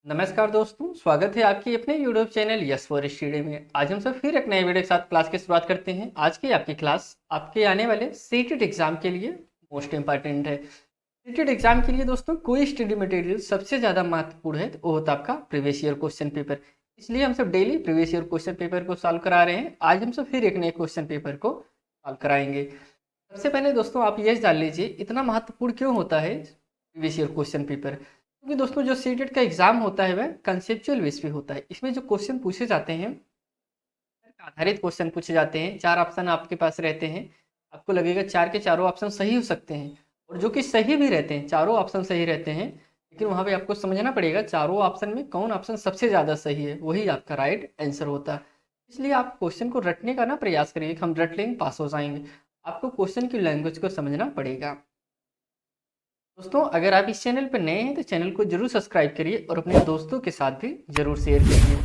नमस्कार दोस्तों, स्वागत है आपकी अपने YouTube channel yes for study में। आज हम सब फिर एक नए वीडियो के साथ क्लास की शुरुआत करते हैं। आज की आपकी क्लास आपके आने वाले सीटेट एग्जाम के लिए मोस्ट इंपॉर्टेंट है। सीटेट एग्जाम के लिए दोस्तों कोई स्टडी मटेरियल सबसे ज़्यादा महत्वपूर्ण है तो वो होता है आपका प्रीवियस ईयर क्वेश्चन पेपर। इसलिए हम सब daily previous year question paper को सॉल्व करा रहे हैं। आज हम सब फिर एक नए क्वेश्चन पेपर को सॉल्व कराएंगे। सबसे पहले दोस्तों आप ये जान लीजिए इतना महत्वपूर्ण क्यों होता है प्रीवियस ईयर क्वेश्चन पेपर। क्योंकि दोस्तों जो सीटेट का एग्जाम होता है वह कंसेप्चुअल बेस पे होता है। इसमें जो क्वेश्चन पूछे जाते हैं आधारित क्वेश्चन पूछे जाते हैं। चार ऑप्शन आपके पास रहते हैं, आपको लगेगा चार के चारों ऑप्शन सही हो सकते हैं और जो कि सही भी रहते हैं, चारों ऑप्शन सही रहते हैं, लेकिन वहाँ पे आपको समझना पड़ेगा चारों ऑप्शन में कौन ऑप्शन सबसे ज़्यादा सही है, वही आपका राइट आंसर होता है। इसलिए आप क्वेश्चन को रटने का ना प्रयास करिए कि हम रट लेंगे पास हो जाएंगे। आपको क्वेश्चन की लैंग्वेज को समझना पड़ेगा। दोस्तों अगर आप इस चैनल पर नए हैं तो चैनल को जरूर सब्सक्राइब करिए और अपने दोस्तों के साथ भी जरूर शेयर करिए।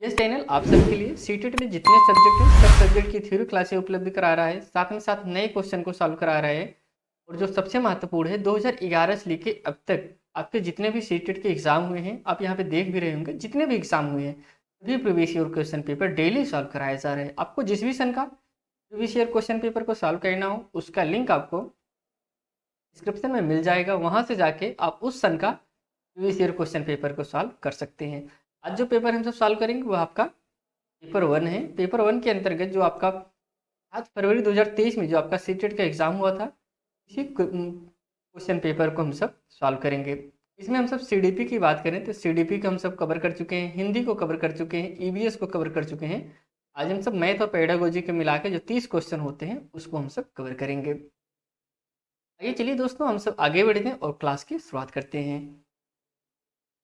यह चैनल आप सबके लिए सीटेट में जितने सब्जेक्ट हैं सब सब्जेक्ट की थ्योरी क्लासें उपलब्ध करा रहा है, साथ में साथ नए क्वेश्चन को सॉल्व करा रहा है। और जो सबसे महत्वपूर्ण है 2011 से लेके अब तक आपके जितने भी सीटेट के एग्जाम हुए हैं, आप यहाँ पे देख भी रहे होंगे जितने भी एग्जाम हुए हैं सभी previous year question paper daily solve कराए जा रहे हैं। आपको जिस भी सन का प्रीवियस ईयर क्वेश्चन पेपर को सॉल्व करना हो उसका लिंक आपको डिस्क्रिप्शन में मिल जाएगा, वहाँ से जाके आप उस सन का प्रीवियस ईयर क्वेश्चन पेपर को सॉल्व कर सकते हैं। आज जो पेपर हम सब सॉल्व करेंगे वो आपका पेपर 1 है। पेपर 1 के अंतर्गत जो आपका 7 फरवरी 2023 में जो आपका सीटेट का एग्जाम हुआ था, इसी क्वेश्चन पेपर को हम सब सॉल्व करेंगे। इसमें हम सब सीडीपी की बात करें तो सीडीपी को हम सब कवर कर चुके हैं, हिंदी को कवर कर चुके हैं, ईवीएस को कवर कर चुके हैं। आज हम सब मैथ और पेडागोजी के मिला के जो 30 क्वेश्चन होते हैं उसको हम सब कवर करेंगे। आइए चलिए दोस्तों हम सब आगे बढ़ते हैं और क्लास की शुरुआत करते हैं।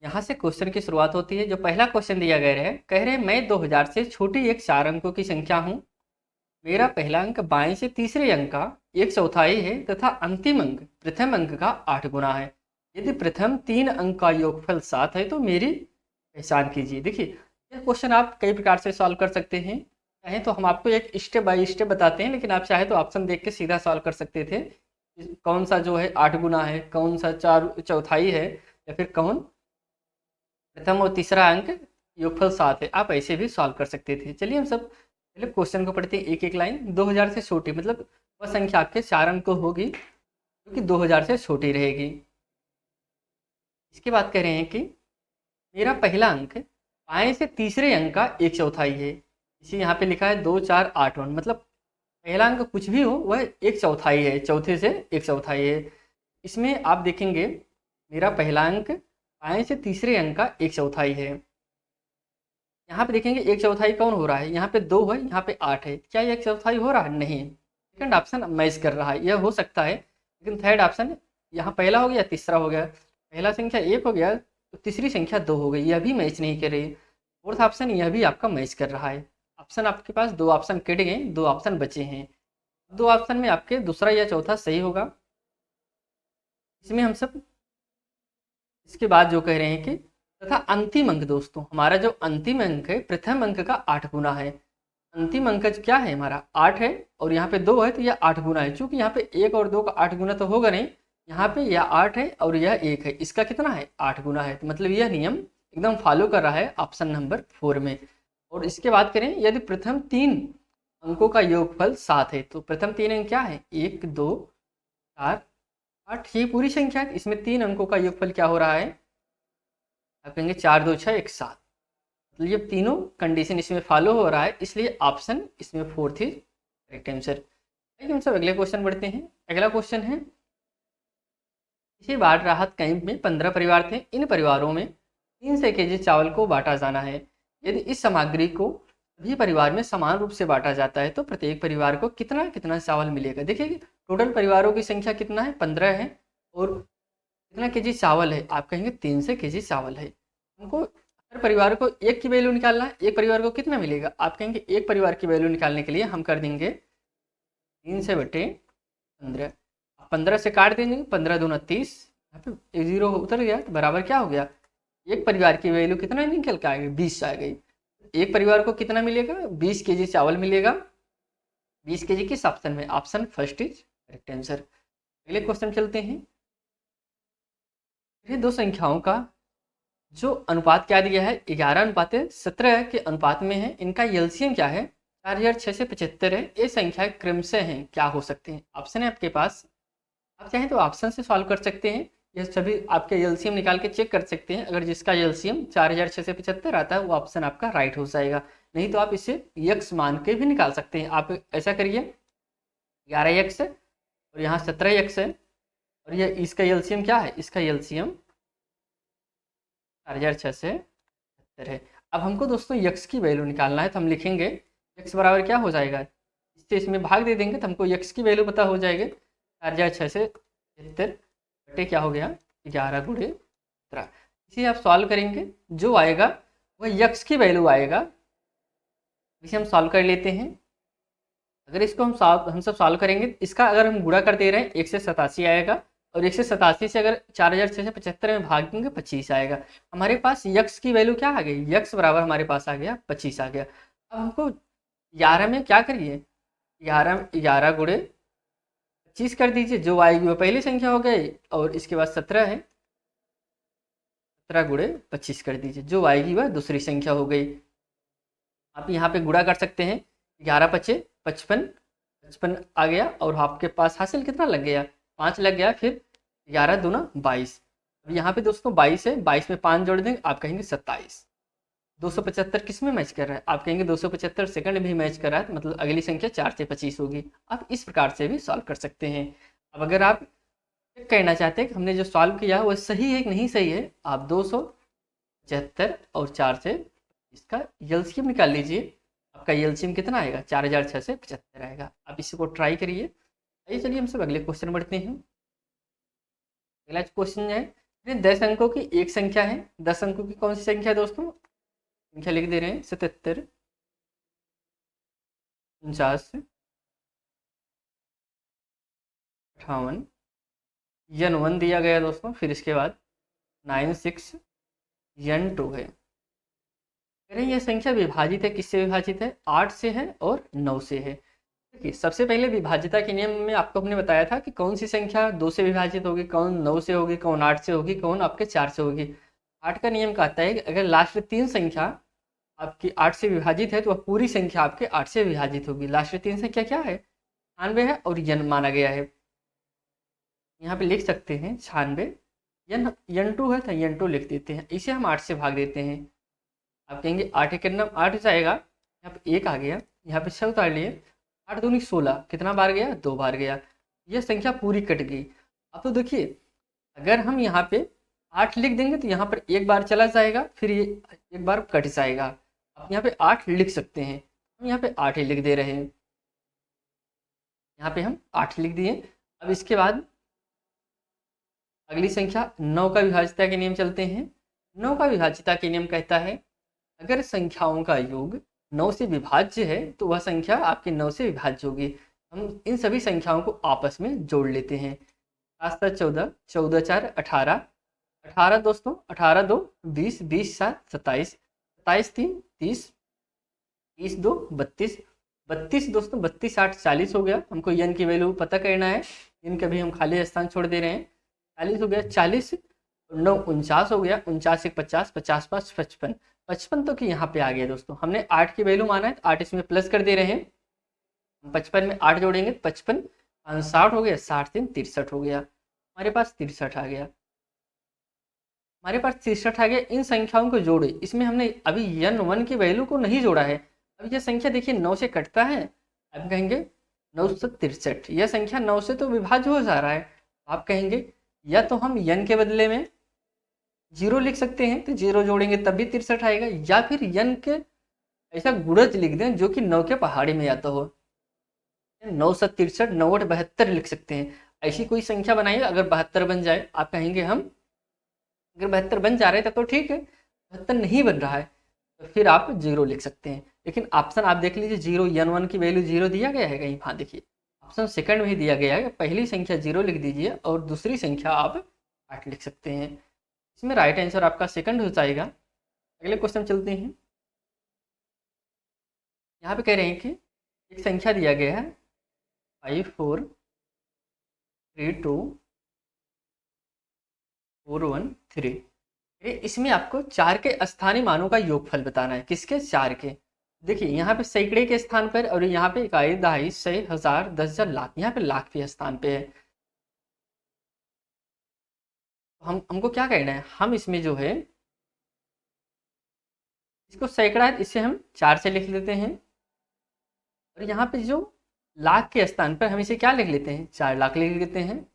यहाँ से क्वेश्चन की शुरुआत होती है। जो पहला क्वेश्चन दिया गया है, कह रहे हैं मैं 2000 से छोटी एक 4 अंकों की संख्या हूँ। मेरा पहला अंक बाएं से तीसरे अंक का 1/4 है तथा अंतिम अंक प्रथम अंक का 8 गुना है। यदि प्रथम 3 अंक का योगफल 7 है तो मेरी पहचान कीजिए। देखिए यह क्वेश्चन आप कई प्रकार से सॉल्व कर सकते हैं। चाहे तो हम आपको एक स्टेप बाय स्टेप बताते हैं, लेकिन आप चाहे तो ऑप्शन देख के सीधा सॉल्व कर सकते थे। कौन सा जो है 8 गुना है, कौन सा 4/4 है, या फिर कौन प्रथम और तीसरा अंक योगफल 7 है, आप ऐसे भी सॉल्व कर सकते थे। चलिए हम सब पहले क्वेश्चन को पढ़ते हैं एक एक लाइन। 2000 से छोटी मतलब वह संख्या आपके 4 अंक को होगी जो कि 2000 से छोटी रहेगी। इसके बाद कह रहे हैं कि मेरा पहला अंक बाएं से तीसरे अंक का 1/4 है। इसी यहाँ पे लिखा है 2 4 8 1, मतलब पहला अंक कुछ भी हो वह 1/4 है, चौथे से 1/4 है। इसमें आप देखेंगे मेरा पहला अंक बाएं से तीसरे अंक का 1/4 है। यहाँ पे देखेंगे 1/4 कौन हो रहा है, यहाँ पे 2 है, यहाँ पे 8 है। क्या ये 1/4 हो रहा है? नहीं। सेकंड ऑप्शन मैच कर रहा है, यह हो सकता है, लेकिन थर्ड ऑप्शन यहाँ पहला हो गया तीसरा हो गया, पहला संख्या 1 हो गया तो तीसरी संख्या 2 हो गई, यह भी मैच नहीं कर रही। फोर्थ ऑप्शन यह भी आपका मैच कर रहा है। ऑप्शन आपके पास 2 ऑप्शन कट गए, 2 ऑप्शन बचे हैं। 2 ऑप्शन में आपके दूसरा या चौथा सही होगा। इसमें हम सब इसके बाद जो कह रहे हैं कि तथा अंतिम अंक, दोस्तों हमारा जो अंतिम अंक है प्रथम अंक का 8 गुना है। अंतिम अंक क्या है हमारा 8 है और यहाँ पे 2 है तो यह 8 गुना है। चूंकि यहाँ पे 1 और 2 का 8 गुना तो होगा नहीं, यहाँ पे यह 8 है और यह 1 है, इसका कितना है 8 गुना है। तो मतलब यह नियम एकदम फॉलो कर रहा है ऑप्शन नंबर 4 में। और इसके बाद करें यदि प्रथम 3 अंकों का योगफल 7 है तो प्रथम 3 अंक क्या है 1 2 4 8, ये पूरी संख्या है। इसमें 3 अंकों का योगफल क्या हो रहा है, आप कहेंगे 4 2 6 1 7, मतलब ये तीनों कंडीशन इसमें फॉलो हो रहा है, इसलिए ऑप्शन इसमें 4 थी करेक्ट आंसर। हम सब अगले क्वेश्चन बढ़ते हैं। अगला क्वेश्चन है किसी बाढ़ राहत कैंप में 15 परिवार थे। इन परिवारों में 300 केजी चावल को बांटा जाना है। यदि इस सामग्री को सभी परिवार में समान रूप से बांटा जाता है तो प्रत्येक परिवार को कितना कितना चावल मिलेगा। देखिए टोटल परिवारों की संख्या कितना है 15 है और कितना केजी चावल है, आप कहेंगे 300 केजी चावल है। हमको हर परिवार को एक की वैल्यू निकालना है, एक परिवार को कितना मिलेगा, आप कहेंगे एक परिवार की वैल्यू निकालने के लिए हम कर देंगे 300/15। 15 से काट देंगे, 15 दूना 30, यहाँ पे 1 0 उतर गया तो बराबर क्या हो गया, एक परिवार की वैल्यू कितना निकल के आ गई 20 आ गई। एक परिवार को कितना मिलेगा 20 केजी चावल मिलेगा। 20 केजी किस ऑप्शन में, option first is correct answer. अगले क्वेश्चन चलते हैं। ये दो संख्याओं का जो अनुपात क्या दिया है 11:17 के अनुपात में है, इनका एलसीएम क्या है 4675 है। ये संख्या क्रमशः हैं क्या हो सकते हैं? ऑप्शन है आपके पास, आप चाहें तो ऑप्शन से सॉल्व कर सकते हैं, ये सभी आपके एलसीएम निकाल के चेक कर सकते हैं। अगर जिसका एलसीएम 4675 आता है वो ऑप्शन आपका राइट हो जाएगा, नहीं तो आप इसे यक्स मान के भी निकाल सकते हैं। आप ऐसा करिए 11 यक्स है और यहाँ 17 यक्स है और ये इसका एलसीएम क्या है, इसका एलसीएम 4675 है। अब हमको दोस्तों यक्स की वैल्यू निकालना है, तो हम लिखेंगे यक्स बराबर क्या हो जाएगा, इससे इसमें भाग दे देंगे तो हमको यक्स की वैल्यू पता हो जाएगी 4675 बटे क्या हो गया 11 × 17। इसे आप सॉल्व करेंगे, जो आएगा वह यक्स की वैल्यू आएगा। इसे हम सॉल्व कर लेते हैं। अगर इसको हम सब सॉल्व करेंगे, इसका अगर हम गुणा कर दे रहे हैं 187 आएगा और 187 से अगर 4675 में भाग देंगे 25 आएगा। हमारे पास यक्स की वैल्यू क्या आ गई, यक्स बराबर हमारे पास आ गया 25 आ गया। अब हमको 11 में क्या करिए 11 गुणे 25 कर दीजिए, जो आएगी वो पहली संख्या हो गई और इसके बाद 17 है, 17 गुणे 25 कर दीजिए, जो आएगी वह दूसरी संख्या हो गई। आप यहाँ पे गुणा कर सकते हैं, 11 पचे 55 55 आ गया और आपके पास हासिल कितना लग गया 5 लग गया, फिर 11 दूना 22। अब यहाँ पे दोस्तों 22 है, 22 में 5 जोड़ देंगे आप कहेंगे 27। 275 किस में मैच कर रहा है, आप कहेंगे 275 सेकंड में भी मैच कर रहा है, तो मतलब अगली संख्या 4 से 25 होगी। आप इस प्रकार से भी सॉल्व कर सकते हैं। अब अगर आप चेक करना चाहते हैं कि हमने जो सॉल्व किया वो सही है कि नहीं सही है, आप 275 और 4 से इसका एलसीएम निकाल लीजिए। आपका एलसीएम कितना आएगा 4675 आएगा। आप इसी को ट्राई करिए। आइए चलिए हम सब अगले क्वेश्चन बढ़ते हैं। अगला क्वेश्चन है 10 अंकों की एक संख्या है। 10 अंकों की कौन सी संख्या है दोस्तों, संख्या लिख दे रहे हैं 77 49 58 N1 दिया गया दोस्तों, फिर इसके बाद 96 N2 है। यह संख्या विभाजित है, किससे विभाजित है 8 से है और 9 से है। देखिए सबसे पहले विभाजिता के नियम में आपको हमने बताया था कि कौन सी संख्या 2 से विभाजित होगी, कौन 9 से होगी, कौन 8 से होगी, कौन आपके 4 से होगी। 8 का नियम कहता है कि अगर लास्ट 3 संख्या आपकी 8 से विभाजित है तो वह पूरी संख्या आपके 8 से विभाजित होगी। लास्ट 3 संख्या क्या है 96 है और यन माना गया है। यहाँ पे लिख सकते हैं 96 N2 है तो N2 लिख देते हैं, इसे हम 8 से भाग देते हैं। आप कहेंगे 8 के नाम 8 जाएगा, यहाँ पे 1 आ गया, यहाँ पे 6 उतार लिए, 8 दूनी 16, कितना बार गया 2 बार गया, यह संख्या पूरी कट गई। अब तो देखिए अगर हम यहाँ पे 8 लिख देंगे तो यहाँ पर 1 बार चला जाएगा, फिर ये 1 बार कट जाएगा। आप यहाँ पे 8 लिख सकते हैं, हम यहाँ पे 8 ही लिख दे रहे हैं, यहाँ पे हम 8 लिख दिए। अब इसके बाद अगली संख्या 9 का विभाजिता के नियम चलते हैं। 9 का विभाजिता के नियम कहता है अगर संख्याओं का योग 9 से विभाज्य है तो वह संख्या आपके 9 से विभाज्य होगी। हम इन सभी संख्याओं को आपस में जोड़ लेते हैं। 7 14 14 4 18 18 दोस्तों 18 2 20 20 7 27 27 3 30 30 2 32 32 दोस्तों 32 8 40 हो गया। हमको यन की वैल्यू पता करना है, यन का भी हम खाली स्थान छोड़ दे रहे हैं। 40 हो गया, 40 9 49 हो गया, 49 1 50 50 5 55 55 तो कि यहाँ पे आ गया दोस्तों। हमने 8 की वैल्यू माना है तो 8 इसमें प्लस कर दे रहे हैं। 55 में 8 जोड़ेंगे 55 60 हो गया, 60 3 63 हो गया, हमारे पास 63 आ गया, हमारे पास 63 आ गया। इन संख्याओं को जोड़े, इसमें हमने अभी N1 की वैल्यू को नहीं जोड़ा है। अब यह संख्या देखिए 9 से कटता है, अब कहेंगे 963, यह संख्या 9 से तो विभाज्य हो जा रहा है। आप कहेंगे या तो हम n के बदले में 0 लिख सकते हैं तो 0 जोड़ेंगे तब भी 63 आएगा, या फिर n के ऐसा गुणज लिख दें जो कि 9 के पहाड़ी में आता हो, 963 9 72 लिख सकते हैं। ऐसी कोई संख्या बनाइए अगर 72 बन जाए, आप कहेंगे हम अगर 72 बन जा रहे हैं तब तो ठीक है, 72 नहीं बन रहा है तो फिर आप 0 लिख सकते हैं। लेकिन ऑप्शन आप देख लीजिए 0 N1 की वैल्यू 0 दिया गया है कहीं, हाँ देखिए ऑप्शन सेकंड में ही दिया गया है, पहली संख्या 0 लिख दीजिए और दूसरी संख्या आप 8 लिख सकते हैं। इसमें राइट आंसर आपका सेकंड हो जाएगा। अगले क्वेश्चन चलते हैं। यहाँ पे कह रहे हैं कि एक संख्या दिया गया है 5 4 3 2 4 1 3, इसमें आपको 4 के स्थानीय मानों का योगफल बताना है। किसके? 4 के। देखिए यहाँ पे सैकड़े के स्थान पर और यहाँ पे इकाई, दहाई, सौ, हजार, 10,000, लाख, यहाँ पे लाख के स्थान पे है। हमको क्या करना है, हम इसमें जो है इसको सैकड़ा है, इसे हम 4 से लिख लेते हैं। और यहाँ पे जो लाख के स्थान पर हम इसे क्या लिख लेते हैं? 4 लाख लिख लेते हैं।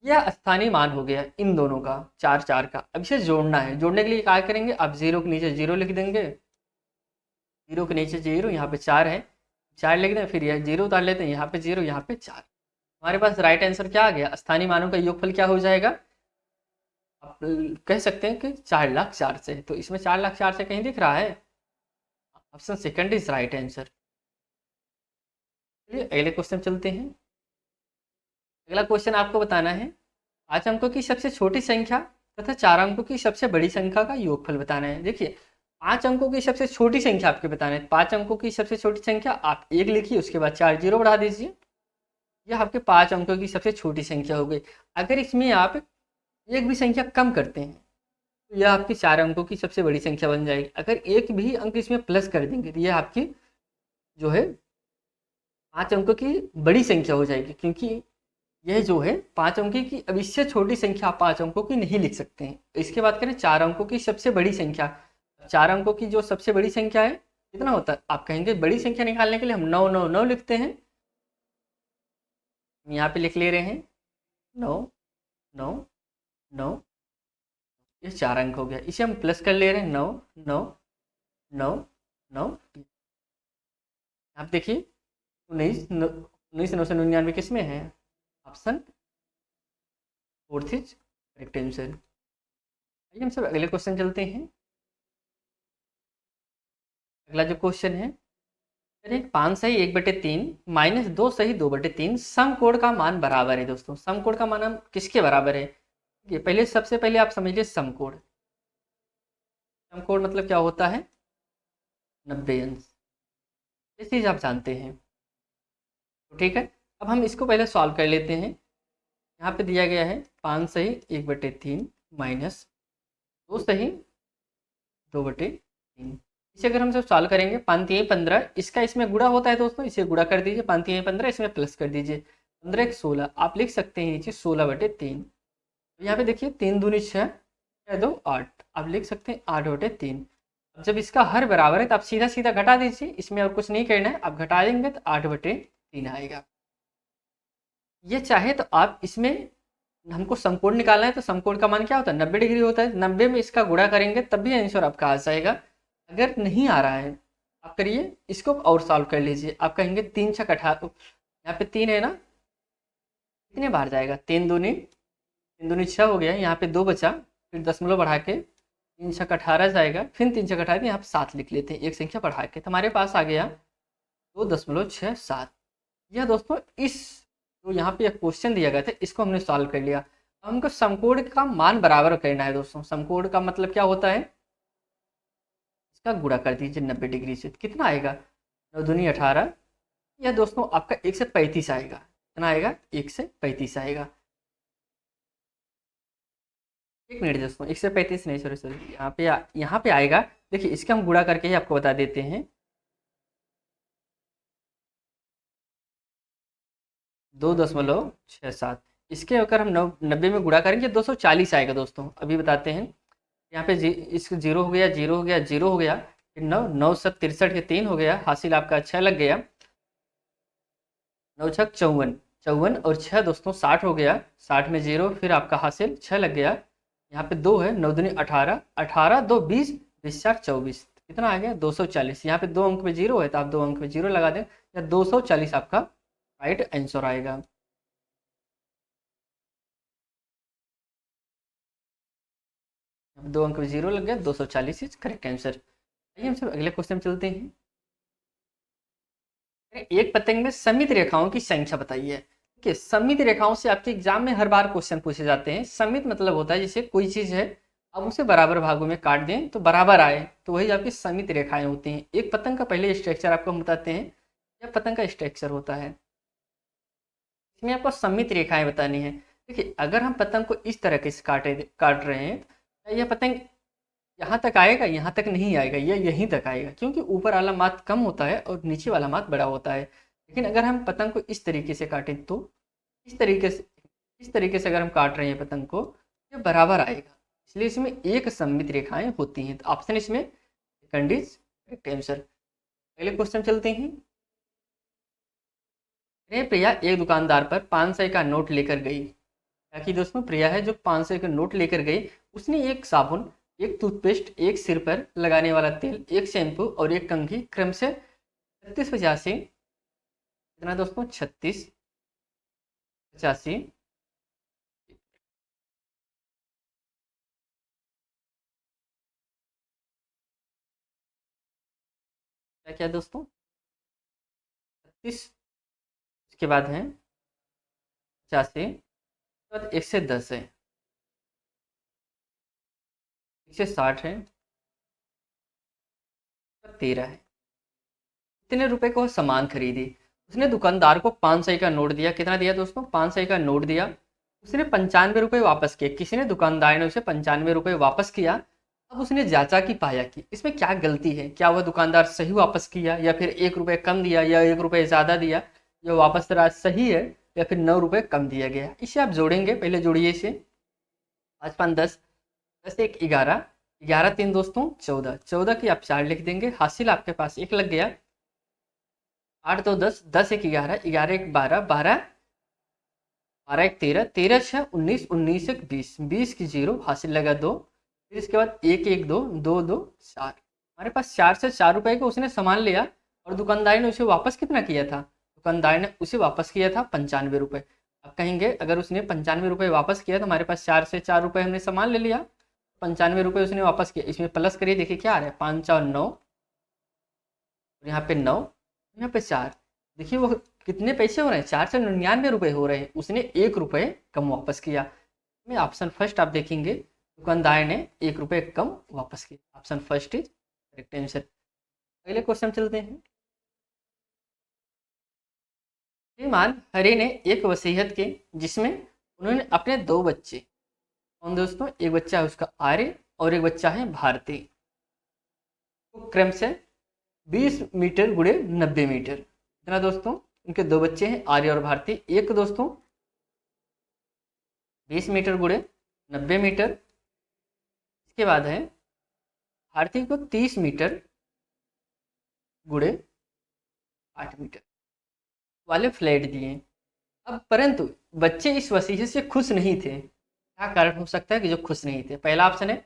यह स्थानीय मान हो गया इन दोनों का, 4 4 का। अब इसे जोड़ना है। जोड़ने के लिए क्या करेंगे? आप 0 के नीचे 0 लिख देंगे, 0 के नीचे 0, यहाँ पे 4 है, 4 लिख दें, फिर यह 0 उतार लेते हैं, यहाँ पे 0, यहाँ पे 4। हमारे पास राइट आंसर क्या आ गया? स्थानीय मानों का योगफल क्या हो जाएगा? आप कह सकते हैं कि 4 लाख 4 से। तो इसमें 4 लाख 4 से कहीं दिख रहा है? Option second is right answer. चलिए अगले क्वेश्चन चलते हैं। अगला क्वेश्चन आपको बताना है 5 अंकों की सबसे छोटी संख्या तथा 4 अंकों की सबसे बड़ी संख्या का योगफल बताना है। देखिए 5 अंकों की सबसे छोटी संख्या आपके बताना है। 5 अंकों की सबसे छोटी संख्या आप 1 लिखिए, उसके बाद 4 जीरो बढ़ा दीजिए। यह आपके 5 अंकों की सबसे छोटी संख्या हो गई। अगर इसमें आप एक भी संख्या कम करते हैं तो यह आपकी 4 अंकों की सबसे बड़ी संख्या बन जाएगी। अगर एक भी अंक इसमें प्लस कर देंगे तो यह आपकी जो है 5 अंकों की बड़ी संख्या हो जाएगी, क्योंकि यह जो है 5 अंकों की, अब इससे छोटी संख्या आप 5 अंकों की नहीं लिख सकते हैं। इसके बाद करें 4 अंकों की सबसे बड़ी संख्या। 4 अंकों की जो सबसे बड़ी संख्या है कितना होता है? आप कहेंगे बड़ी संख्या निकालने के लिए हम 9 9 9 लिखते हैं। यहाँ पे लिख ले रहे हैं 9 9 9, ये 4 अंक हो गया। इसे हम प्लस कर ले रहे हैं 9 9 9 9। आप देखिए 19 किस में है? Option fourth is correct answer. आइए हम सब अगले क्वेश्चन चलते हैं। अगला जो क्वेश्चन है, 5 सही 1/3 माइनस 2 सही 2/3 सम कोण का मान बराबर है। दोस्तों सम कोण का मान हम किसके बराबर है? ये पहले सबसे पहले आप समझिए सम कोण। सम कोण मतलब क्या होता है? 90 अंश। ये चीज़ आप जानते हैं, तो ठीक है। अब हम इसको पहले सॉल्व कर लेते हैं। यहाँ पे दिया गया है 5 सही 1/3 माइनस 2 सही 2/3। इसे अगर हम सब सॉल्व करेंगे 5 3 15, इसका इसमें गुणा होता है दोस्तों, इसे गुणा कर दीजिए। 5 3 15, इसमें प्लस कर दीजिए, 15 1 16। आप लिख सकते हैं नीचे 16/3। यहाँ पे देखिए 3 दूनी 6, 6 2 8, आप लिख सकते हैं 8/3। जब इसका हर बराबर है तो आप सीधा सीधा घटा दीजिए, इसमें और कुछ नहीं करना है। आप घटा देंगे तो 8/3 आएगा। ये चाहे तो आप इसमें, हमको समकोण निकालना है तो समकोण का मान क्या होता है? 90 डिग्री होता है। 90 में इसका गुणा करेंगे तब भी आंसर आपका आ जाएगा। अगर नहीं आ रहा है आप करिए इसको और सॉल्व कर लीजिए। आप कहेंगे 3 6 18, यहाँ पे 3 है ना, कितने बार जाएगा? 3 दूनी 6 हो गया, यहाँ पे 2 बचा, फिर दशमलव बढ़ा के 3 6 18 जाएगा, फिर 3 6 18, यहाँ पे 7 लिख लेते हैं, एक संख्या बढ़ा के, तो हमारे पास आ गया 2.67। यह दोस्तों इस जो यहाँ पे क्वेश्चन दिया गया था इसको हमने सॉल्व कर लिया। अब हमको समकोण का मान बराबर करना है दोस्तों। समकोण का मतलब क्या होता है? इसका गुणा कर दीजिए 90 डिग्री से, कितना आएगा? 9 दूनी 18। यह दोस्तों आपका 1 से 35 आएगा। कितना आएगा? 1 से 35 आएगा। एक मिनट दोस्तों, 1 से 35 नहीं, सॉरी सॉरी, यहाँ पे आएगा। देखिए इसका हम गुणा करके ही आपको बता देते हैं। 2.67, इसके अगर हम 90 में गुणा करेंगे 240 आएगा दोस्तों। अभी बताते हैं। यहाँ पे इसको 0 हो गया, 0 हो गया, 0 हो गया, फिर 9 9 7 63 के 3 हो गया, हासिल आपका 6 लग गया। 9 6 54, 54 और 6 दोस्तों 60 हो गया। 60 में 0, फिर आपका हासिल 6 लग गया। यहाँ पे 2 है, 9 दूनी 18, 18 2 20, 20 4 24, कितना आ गया? 240। यहाँ पे 2 अंक में 0 है तो आप 2 अंक में 0 लगा दें, या 240 आपका राइट आंसर आएगा। अब 2 अंक में 0 लग गया, 240 इज करेक्ट आंसर। आइए हम सब अगले क्वेश्चन में चलते हैं। एक पतंग में सममित रेखाओं की संख्या बताइए। देखिए सममित रेखाओं से आपके एग्जाम में हर बार क्वेश्चन पूछे जाते हैं। सममित मतलब होता है जैसे कोई चीज है, आप उसे बराबर भागों में काट दें तो बराबर आए, तो वही आपकी सममित रेखाएं होती हैं। एक पतंग का पहले स्ट्रक्चर आपको हम बताते हैं, यह पतंग का स्ट्रक्चर होता है। इसमें आपको सममित रेखाएं बतानी है। देखिए अगर हम पतंग को इस तरीके से काट रहे हैं तो यह पतंग यहाँ तक आएगा, यहाँ तक नहीं आएगा, यह यहीं तक आएगा, क्योंकि ऊपर वाला मात कम होता है और नीचे वाला मात बड़ा होता है। लेकिन अगर हम पतंग को इस तरीके से काटें तो इस तरीके से अगर हम काट रहे हैं पतंग को, ये बराबर आएगा। इसलिए इसमें एक सममित रेखाएं होती हैं। तो ऑप्शन इसमें सेकंड इज करेक्ट आंसर। अगले क्वेश्चन चलते हैं। प्रिया एक दुकानदार पर 500 का नोट लेकर गई। ताकि दोस्तों प्रिया है जो 500 का नोट लेकर गई, उसने एक साबुन, एक टूथपेस्ट, एक सिर पर लगाने वाला तेल, एक शैम्पू और एक कंघी क्रम से 36, 85 कितना दोस्तों 36, 85 क्या क्या दोस्तों 36, इसके बाद है 85, उसके बाद 110 है, 160 है, 13 है। कितने रुपए को सामान खरीदी? उसने दुकानदार को 500 का नोट दिया। कितना दिया दोस्तों 500 का नोट दिया। उसने 95 रुपये वापस किए। किसी ने दुकानदार ने उसे 95 रुपये वापस किया। अब उसने जांचा कि पाया कि इसमें क्या गलती है, क्या वह दुकानदार सही वापस किया या फिर 1 रुपये कम दिया या 1 रुपये ज़्यादा दिया, यह वापस राशि सही है या फिर 9 रुपये कम दिया गया। इसे आप जोड़ेंगे, पहले जोड़िए इसे। 5 5 10, 10 1 11, 11 3 दोस्तों 14, 14 की आप 4 लिख देंगे। हासिल आपके पास 1 लग गया। 8 2 10, 10 1 11, 11 1 12, 12 12 1 13, 13 6 19, 19 1 20, 20 की 0, हासिल लगा 2। फिर इसके बाद 1 1 2, 2 2 4। हमारे पास 4 से 4 रुपए का उसने सामान लिया और दुकानदार ने उसे वापस कितना किया था? दुकानदार ने उसे वापस किया था 95 रुपये। अब कहेंगे अगर उसने 95 रुपये वापस किया तो हमारे पास 4 से 4 रुपये हमने सामान ले लिया, 95 रुपये उसने वापस किया। इसमें प्लस करिए, देखिए क्या आ रहा है 5 4 9, यहाँ पे 9, यहाँ पे 4। देखिए वो कितने पैसे हो रहे हैं, 4 से 99 रुपये हो रहे हैं। उसने 1 रुपये कम वापस किया। में ऑप्शन फर्स्ट आप देखेंगे, दुकानदार ने 1 रुपये कम वापस किया। Option first is correct answer. अगले क्वेश्चन चलते हैं। श्रीमान हरि ने एक वसीयत की जिसमें उन्होंने अपने 2 बच्चे, कौन दोस्तों, एक बच्चा है उसका आर्य और एक बच्चा है भारती, तो क्रम से 20 मीटर गुणे 90 मीटर। इतना दोस्तों उनके 2 बच्चे हैं आर्य और भारती। एक दोस्तों 20 मीटर गुणे 90 मीटर। इसके बाद है भारती को 30 मीटर गुणे 8 मीटर वाले फ्लैट दिए। अब परंतु बच्चे इस वसीयत से खुश नहीं थे। क्या कारण हो सकता है कि जो खुश नहीं थे? पहला ऑप्शन है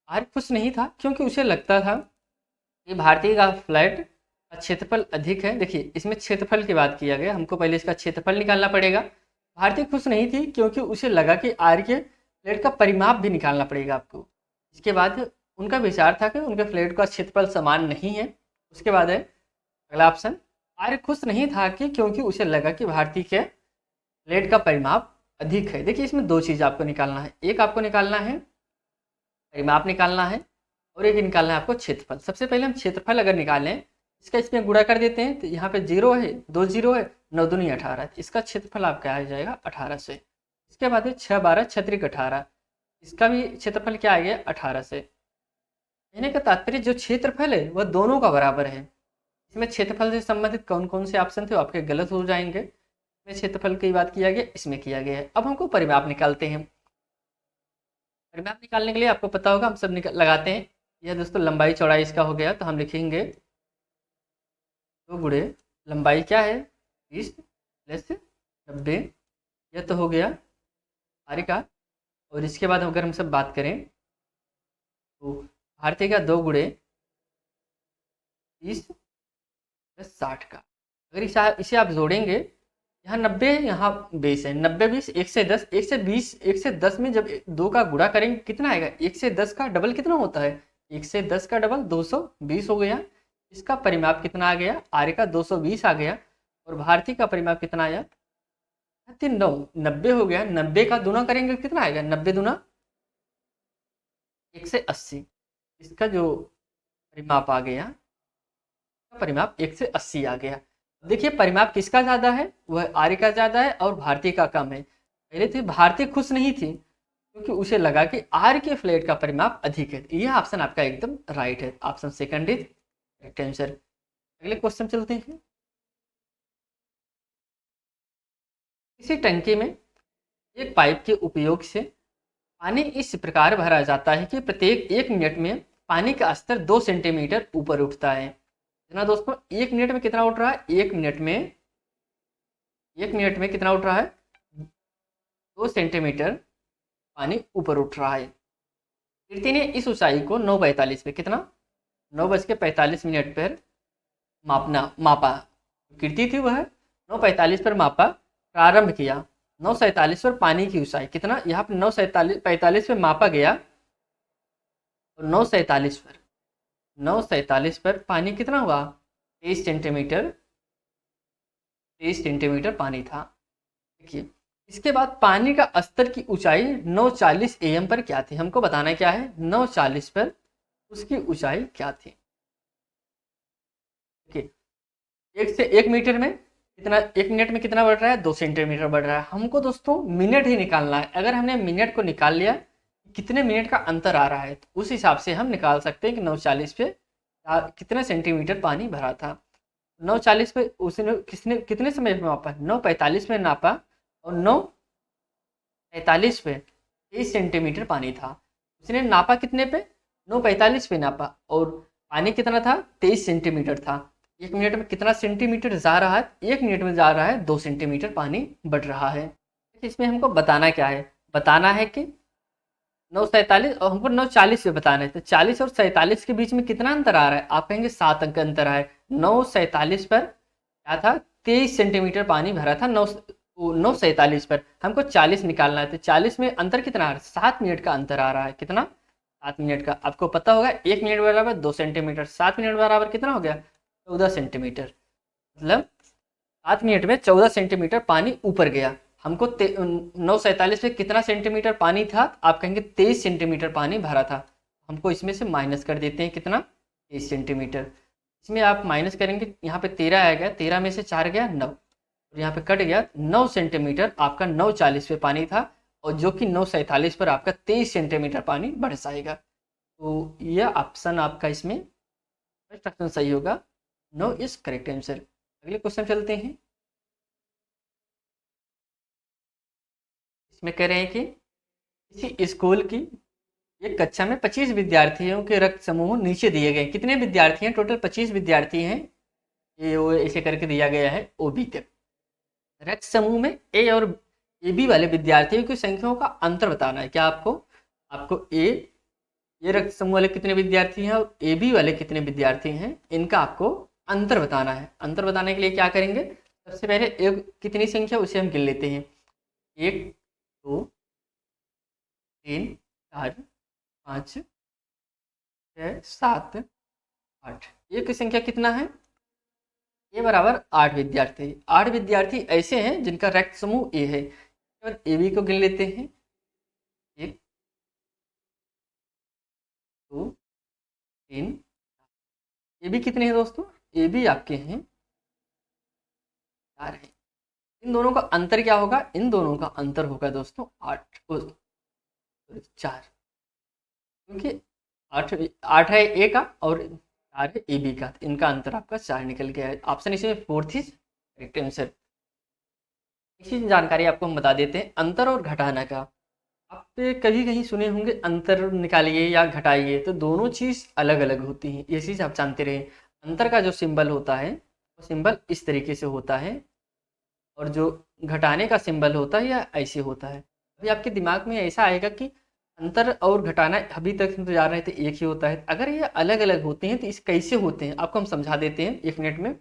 आर्य खुश नहीं था क्योंकि उसे लगता था कि भारतीय का फ्लैट का क्षेत्रफल अधिक है। देखिए इसमें क्षेत्रफल की बात किया गया, हमको पहले इसका क्षेत्रफल निकालना पड़ेगा। भारतीय खुश नहीं थी क्योंकि उसे लगा कि आर्य के फ्लैट का परिमाप भी निकालना पड़ेगा आपको। इसके बाद उनका विचार था कि उनके फ्लैट का क्षेत्रफल समान नहीं है। उसके बाद है अगला ऑप्शन, आर्य खुश नहीं था कि क्योंकि उसे लगा कि भारतीय के फ्लैट का परिमाप अधिक है। देखिए इसमें 2 चीज़ आपको निकालना है। एक आपको निकालना है परिमाप निकालना है और एक निकालना है आपको क्षेत्रफल। सबसे पहले हम क्षेत्रफल अगर निकालें, इसका इसमें गुणा कर देते हैं तो यहाँ पे 0 है, 2 0 है, 9 दूनी 18, इसका क्षेत्रफल आपका आ जाएगा 18 से। इसके बाद है 6 12 छत्रिक 18, इसका भी क्षेत्रफल क्या आ गया 18 से। कहने का तात्पर्य जो क्षेत्रफल है वह दोनों का बराबर है। इसमें क्षेत्रफल से संबंधित कौन कौन से ऑप्शन थे वो आपके गलत हो जाएंगे। इसमें क्षेत्रफल की बात किया गया, इसमें किया गया है। अब हमको परिमाप निकालते हैं। परिमाप निकालने के लिए आपको पता होगा हम सब लगाते हैं। यह दोस्तों लंबाई चौड़ाई इसका हो गया, तो हम लिखेंगे 2 गुणे लंबाई क्या है 20 प्लस 90, यह तो हो गया आर्य का। और इसके बाद अगर हम सब बात करें तो भारतीय का 2 गुणे 30 प्लस 60 का। अगर इसे आप जोड़ेंगे, यहाँ 90 है, यहाँ 20 है, 90 20 1 से 10, 1 से 20, 1 से 10 में जब 2 का गुणा करेंगे कितना आएगा? 1 से 10 का डबल कितना होता है? 1 से 10 का डबल 220 हो गया। इसका परिमाप कितना आ गया? आर्य का 220 आ गया। और भारतीय का परिमाप कितना आया? 90 हो गया। 90 का दूना करेंगे कितना आएगा? 90 दूना 180। इसका जो परिमाप आ गया, परिमाप 180 आ गया। देखिए परिमाप किसका ज़्यादा है, वह आर्य का ज़्यादा है और भारतीय का कम है। पहले थी भारतीय खुश नहीं थी क्योंकि उसे लगा कि आर्य के फ्लैट का परिमाप अधिक है। यह ऑप्शन आपका एकदम राइट है, option second is correct answer. अगले क्वेश्चन चलते हैं। किसी टंकी में एक पाइप के उपयोग से पानी इस प्रकार भरा जाता है कि प्रत्येक 1 मिनट में पानी का स्तर 2 सेंटीमीटर ऊपर उठता है। ना दोस्तों 1 मिनट में कितना उठ रहा है, 1 मिनट में कितना उठ रहा है, 2 सेंटीमीटर पानी ऊपर उठ रहा है। कीर्ति ने इस ऊंचाई को 9:45 पे कितना 9:45 पर मापा। कीर्ति थी वह 9:45 पर मापा प्रारंभ किया। 9:47 पर पानी की ऊंचाई कितना, यहाँ पर 9:45 पे मापा गया और 9:47 पर पानी कितना हुआ, 23 सेंटीमीटर पानी था। देखिए इसके बाद पानी का स्तर की ऊंचाई 9:40 AM पर क्या थी, हमको बताना क्या है, 9:40 पर उसकी ऊंचाई क्या थी। देखिए 1 मीटर में कितना, 1 मिनट में कितना बढ़ रहा है, 2 सेंटीमीटर बढ़ रहा है। हमको दोस्तों मिनट ही निकालना है। अगर हमने मिनट को निकाल लिया कितने मिनट का अंतर आ रहा है तो उस हिसाब से हम निकाल सकते हैं कि 9:40 पे कितने सेंटीमीटर पानी भरा था। 9:40 पे उसने कितने समय में मापा, 9:45 में नापा और 9:45 पे 23 सेंटीमीटर पानी था। उसने नापा कितने पे, 9:45 पे नापा और पानी कितना था, 23 सेंटीमीटर था। 1 मिनट में कितना सेंटीमीटर जा रहा है, 1 मिनट में जा रहा है 2 सेंटीमीटर पानी बढ़ रहा है। इसमें हमको बताना क्या है, बताना है कि 9:47 और हमको 9:40 पे बताना है, तो 40 और 47 के बीच में कितना अंतर आ रहा है, आप कहेंगे 7 अंक अंतर है। 9:47 पर क्या था, 23 सेंटीमीटर पानी भरा था। 9:47 पर हमको 40 निकालना है, तो 40 में अंतर कितना आ रहा है, 7 मिनट का अंतर आ रहा है। कितना, 7 मिनट का। आपको पता होगा 1 मिनट बराबर 2 सेंटीमीटर, 7 मिनट बराबर कितना हो गया, 14 सेंटीमीटर। मतलब 7 मिनट में 14 सेंटीमीटर पानी ऊपर गया। हमको 9:47 पे कितना सेंटीमीटर पानी था, आप कहेंगे 23 सेंटीमीटर पानी भरा था। हमको इसमें से माइनस कर देते हैं, कितना, 23 सेंटीमीटर। इसमें आप माइनस करेंगे, यहाँ पे 13 आएगा, 13 में से 4 गया 9 और यहाँ पे कट गया 9 सेंटीमीटर आपका 9:40 पे पानी था और जो कि 9:47 पर आपका 23 सेंटीमीटर पानी बढ़ जाएगा। तो यह ऑप्शन आपका इसमें फर्स्ट ऑप्शन सही होगा, 9 इज करेक्ट आंसर। अगले क्वेश्चन चलते हैं। इसमें कह रहे हैं कि किसी स्कूल की एक कक्षा में 25 विद्यार्थियों के रक्त समूह नीचे दिए गए। कितने विद्यार्थी हैं, टोटल 25 विद्यार्थी हैं, ये वो ऐसे करके दिया गया है ओबी तक। रक्त समूह में ए और ए बी वाले विद्यार्थियों की संख्याओं का अंतर बताना है। क्या आपको, ये रक्त समूह वाले कितने विद्यार्थी हैं और ए बी वाले कितने विद्यार्थी हैं, इनका आपको अंतर बताना है। अंतर बताने के लिए क्या करेंगे, सबसे पहले एक कितनी संख्या उसे हम गिन लेते हैं, 1 2 3 4 5 6 7 8। ये की संख्या कितना है, ए बराबर 8 विद्यार्थी। 8 विद्यार्थी ऐसे हैं जिनका रक्त समूह ए है। और ए बी को गिन लेते हैं, 1 2 3। ए बी कितने हैं दोस्तों, ए बी आपके हैं 4 है। इन दोनों का अंतर क्या होगा, इन दोनों का अंतर होगा दोस्तों 4, क्योंकि 8 है ए का और 4 है ए बी का, इनका अंतर आपका 4 निकल गया है। ऑप्शन इसमें फोर्थ इज करेक्ट आंसर। इसी जानकारी आपको हम बता देते हैं अंतर और घटाना का। आप कभी कहीं सुने होंगे अंतर निकालिए या घटाइए, तो दोनों चीज़ अलग अलग होती हैं, ये चीज़ आप जानते रहे। अंतर का जो सिंबल होता है वो सिंबल इस तरीके से होता है और जो घटाने का सिंबल होता है या ऐसे होता है। अभी आपके दिमाग में ऐसा आएगा कि अंतर और घटाना अभी तक हम तो जा रहे थे एक ही होता है, अगर ये अलग अलग होते हैं तो इस कैसे होते हैं आपको हम समझा देते हैं 1 मिनट में।